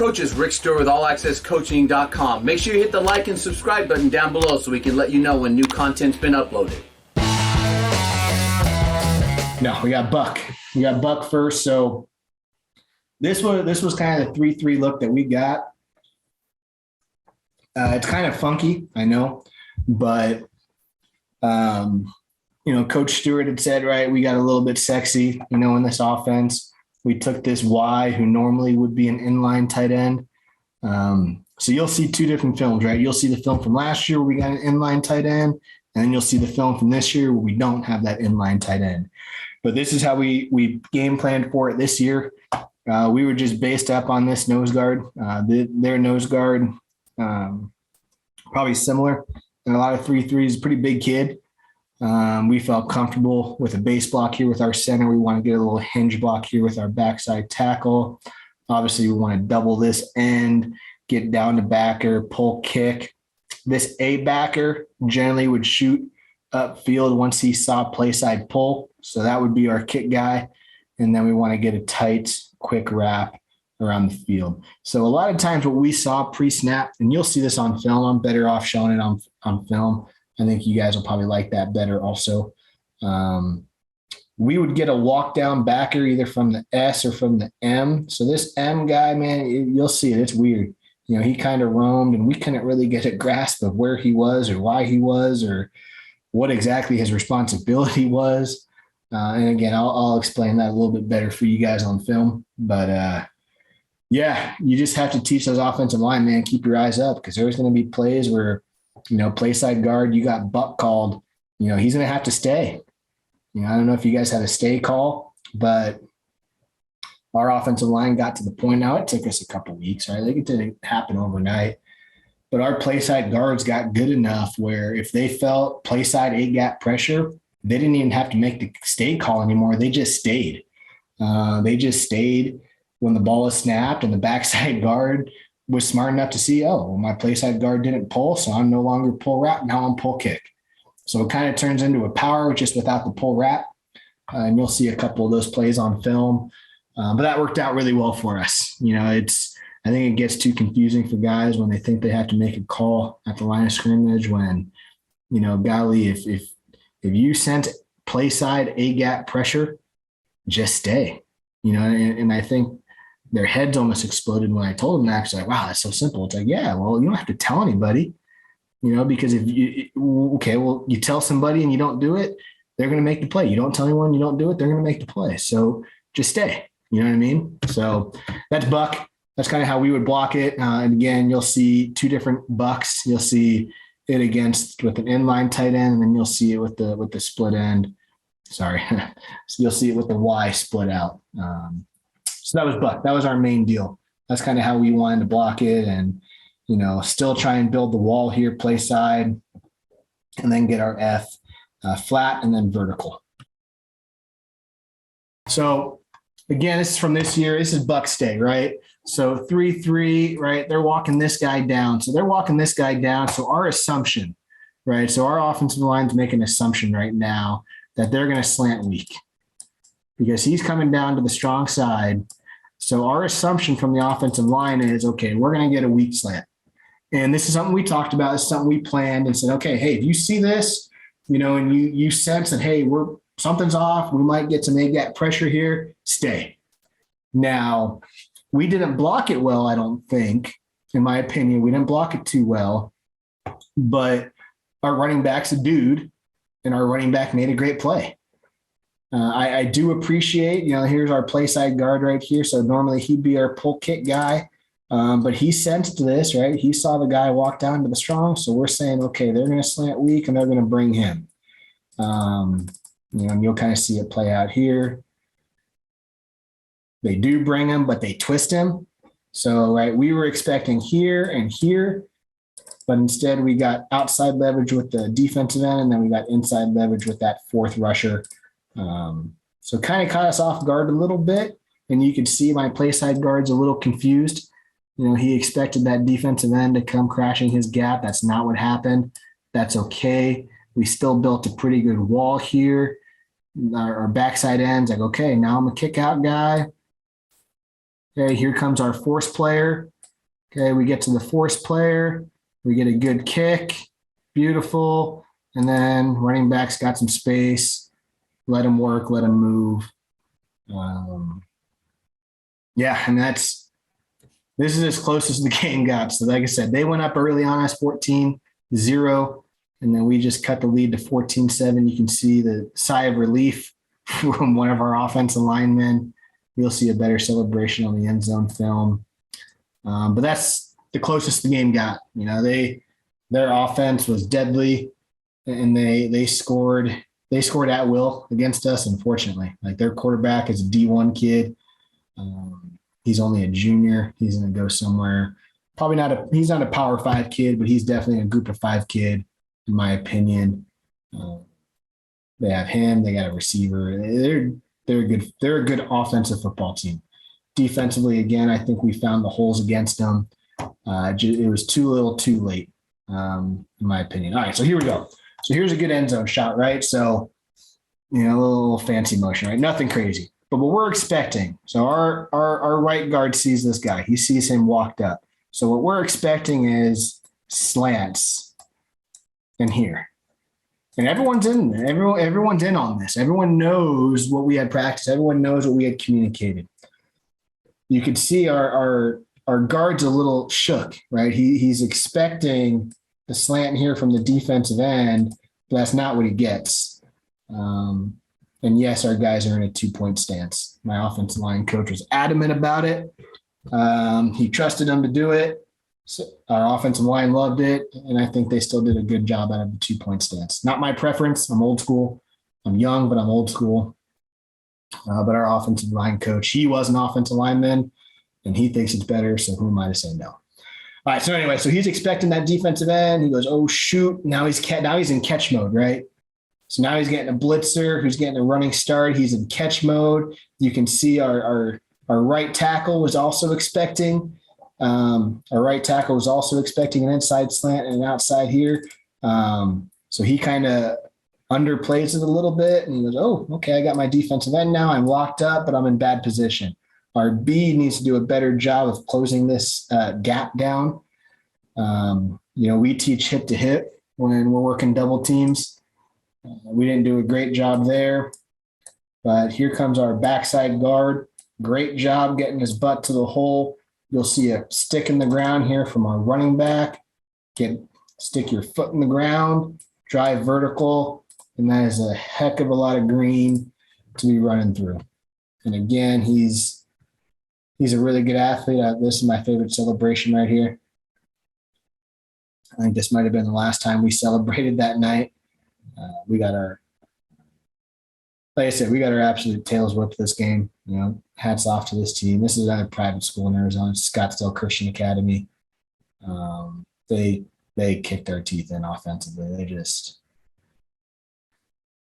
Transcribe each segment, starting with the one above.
coach is Rick Stewart with AllAccessCoaching.com. Make sure you hit the like and subscribe button down below so we can let you know when new content's been uploaded. No, we got Buck. We got Buck first. So this was kind of the 3-3 look that we got. It's kind of funky, I know, but Coach Stewart had said, right, we got a little bit sexy, in this offense. We took this Y, who normally would be an inline tight end. So you'll see two different films, right? You'll see the film from last year where we got an inline tight end, and then you'll see the film from this year where we don't have that inline tight end. But this is how we game planned for it this year. We were just based up on this nose guard. Their nose guard, probably similar. And a lot of 3-3s, pretty big kid. We felt comfortable with a base block here with our center. We want to get a little hinge block here with our backside tackle. Obviously, we want to double this end, get down to backer, pull kick. This A backer generally would shoot upfield once he saw play side pull. So that would be our kick guy. And then we want to get a tight, quick wrap around the field. So a lot of times what we saw pre-snap, and you'll see this on film, I'm better off showing it on film. I think you guys will probably like that better also. We would get a walk down backer either from the S or from the M. So this M guy, man, you'll see it. It's weird. He kind of roamed and we couldn't really get a grasp of where he was or why he was or what exactly his responsibility was. And again, I'll explain that a little bit better for you guys on film. But you just have to teach those offensive line, man, keep your eyes up because there's going to be plays where, play side guard, you got Buck called, he's going to have to stay. I don't know if you guys had a stay call, but our offensive line got to the point now. It took us a couple weeks, right? Like it didn't happen overnight. But our play side guards got good enough where if they felt play side A-gap pressure, they didn't even have to make the stay call anymore. They just stayed. They just stayed when the ball was snapped and the backside guard was smart enough to see, my play side guard didn't pull, so I'm no longer pull wrap. Now I'm pull kick. So it kind of turns into a power just without the pull wrap. And you'll see a couple of those plays on film. But that worked out really well for us. I think it gets too confusing for guys when they think they have to make a call at the line of scrimmage when, golly, if you sense play side A-gap pressure, just stay, and I think their heads almost exploded when I told them that. Like, wow, that's so simple. It's like, yeah, well, you don't have to tell anybody, because if you tell somebody and you don't do it, they're going to make the play. You don't tell anyone, you don't do it, they're going to make the play. So just stay, you know what I mean? So that's Buck. That's kind of how we would block it. And again, you'll see two different Bucks. You'll see it with an inline tight end, and then you'll see it with the split end. Sorry. So you'll see it with the Y split out. So that was Buck. That was our main deal. That's kind of how we wanted to block it and, still try and build the wall here, play side, and then get our F flat and then vertical. So again, this is from this year. This is Buck stay, right? So 3-3, right? They're walking this guy down. So our assumption, right? So our offensive line's making an assumption right now that they're going to slant weak because he's coming down to the strong side. So our assumption from the offensive line is, okay, we're going to get a weak slant. And this is something we talked about. It's something we planned and said, okay, hey, if you see this, and you sense that, hey, something's off, we might get some A-gap pressure here, stay. Now, we didn't block it well, I don't think. In my opinion, we didn't block it too well. But our running back's a dude, and our running back made a great play. I do appreciate, here's our play side guard right here. So normally he'd be our pull kick guy. But he sensed this, right? He saw the guy walk down to the strong. So we're saying, okay, they're going to slant weak and they're going to bring him. And you'll kind of see it play out here. They do bring him, but they twist him. So, right, we were expecting here and here, but instead we got outside leverage with the defensive end, and then we got inside leverage with that fourth rusher. So kind of caught us off guard a little bit, and you could see my play side guard's a little confused. He expected that defensive end to come crashing his gap. That's not what happened. That's okay. We still built a pretty good wall here. Our backside end's like, okay, now I'm a kick out guy. Okay, here comes our force player. Okay, we get to the force player. We get a good kick. Beautiful. And then running back's got some space. Let him work, let him move. Yeah, and this is as close as the game got. So like I said, they went up early on us 14-0, and then we just cut the lead to 14-7. You can see the sigh of relief from one of our offensive linemen. You'll see a better celebration on the end zone film. But that's the closest the game got. You know, their offense was deadly, and they scored at will against us, unfortunately. Like, their quarterback is a D1 kid. He's only a junior. He's going to go somewhere. He's not a Power 5 kid, but he's definitely a Group of 5 kid, in my opinion. They have him. They got a receiver. They're good. They're a good offensive football team. Defensively, again, I think we found the holes against them. It was too little, too late, in my opinion. All right, so here we go. So here's a good end zone shot, right? So, you know, a little fancy motion, right? Nothing crazy. But what we're expecting, so our right guard sees this guy. He sees him walked up. So what we're expecting is slants in here. And everyone's in there. Everyone's in on this. Everyone knows what we had practiced. Everyone knows what we had communicated. You could see our guard's a little shook, right? He's expecting the slant here from the defensive end, but that's not what he gets. And yes, our guys are in a 2-point stance. My offensive line coach was adamant about it. He trusted them to do it. So our offensive line loved it, and I think they still did a good job out of the 2-point stance. Not my preference. I'm old school. I'm young, but I'm old school. But our offensive line coach, he was an offensive lineman, and he thinks it's better, so who am I to say no? All right, so anyway, so he's expecting that defensive end. He goes, oh, shoot. Now he's in catch mode, right? So now he's getting a blitzer who's getting a running start. He's in catch mode. You can see our right tackle was also expecting. Our right tackle was also expecting an inside slant and an outside here. So he kind of underplays it a little bit, and he goes, oh, okay, I got my defensive end now. I'm locked up, but I'm in bad position. Our B needs to do a better job of closing this gap down. We teach hip to hip when we're working double teams. We didn't do a great job there, but here comes our backside guard. Great job getting his butt to the hole. You'll see a stick in the ground here from our running back. Stick your foot in the ground, drive vertical, and that is a heck of a lot of green to be running through. And again, he's a really good athlete. This is my favorite celebration right here. I think this might have been the last time we celebrated that night. Like I said, we got our absolute tails whipped this game. You know, hats off to this team. This is another private school in Arizona, Scottsdale Christian Academy. They kicked our teeth in offensively. It's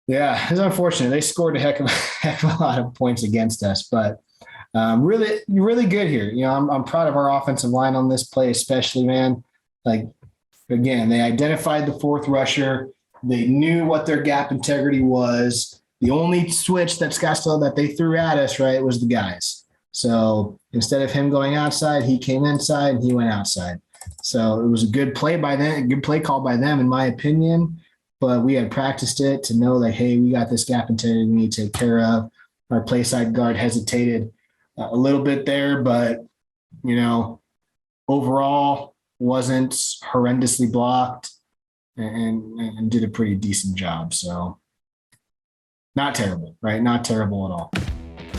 unfortunate. They scored a heck of a lot of points against us, but really, really good here. You know, I'm proud of our offensive line on this play, especially, man. Like, again, they identified the fourth rusher. They knew what their gap integrity was. The only switch that they threw at us, right, was the guys. So instead of him going outside, he came inside and he went outside. So it was a good play by them, a good play call by them, in my opinion. But we had practiced it to know that, hey, we got this gap integrity we need to take care of. Our play side guard hesitated a little bit there, but, you know, overall wasn't horrendously blocked. And did a pretty decent job. So not terrible, right? Not terrible at all.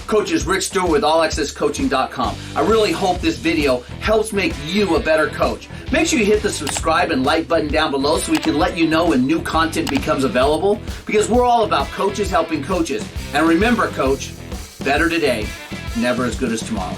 Coaches, Rick Stewart with allaccesscoaching.com. I really hope this video helps make you a better coach. Make sure you hit the subscribe and like button down below so we can let you know when new content becomes available, because we're all about coaches helping coaches. And remember, coach, better today, never as good as tomorrow.